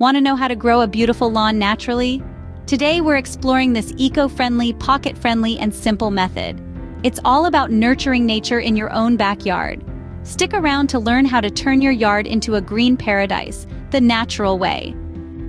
Want to know how to grow a beautiful lawn naturally? Today we're exploring this eco-friendly, pocket-friendly, and simple method. It's all about nurturing nature in your own backyard. Stick around to learn how to turn your yard into a green paradise, the natural way.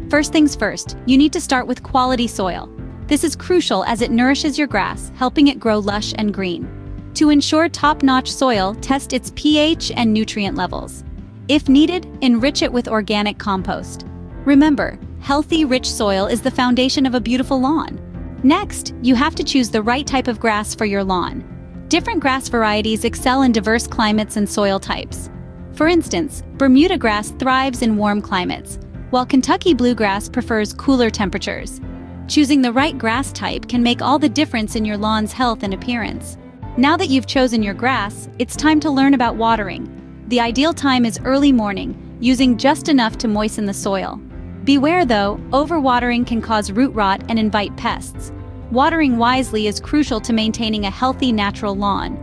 First things first, you need to start with quality soil. This is crucial as it nourishes your grass, helping it grow lush and green. To ensure top-notch soil, test its pH and nutrient levels. If needed, enrich it with organic compost. Remember, healthy, rich soil is the foundation of a beautiful lawn. Next, you have to choose the right type of grass for your lawn. Different grass varieties excel in diverse climates and soil types. For instance, Bermuda grass thrives in warm climates, while Kentucky bluegrass prefers cooler temperatures. Choosing the right grass type can make all the difference in your lawn's health and appearance. Now that you've chosen your grass, it's time to learn about watering. The ideal time is early morning, using just enough to moisten the soil. Beware though, overwatering can cause root rot and invite pests. Watering wisely is crucial to maintaining a healthy natural lawn.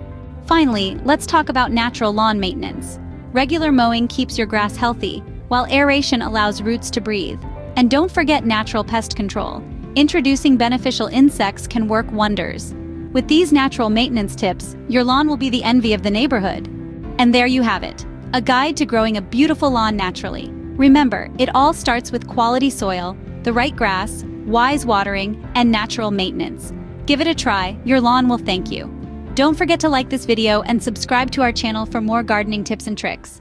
Finally, let's talk about natural lawn maintenance. Regular mowing keeps your grass healthy, while aeration allows roots to breathe. And don't forget natural pest control. Introducing beneficial insects can work wonders. With these natural maintenance tips, your lawn will be the envy of the neighborhood. And there you have it, a guide to growing a beautiful lawn naturally. Remember, it all starts with quality soil, the right grass, wise watering, and natural maintenance. Give it a try, your lawn will thank you. Don't forget to like this video and subscribe to our channel for more gardening tips and tricks.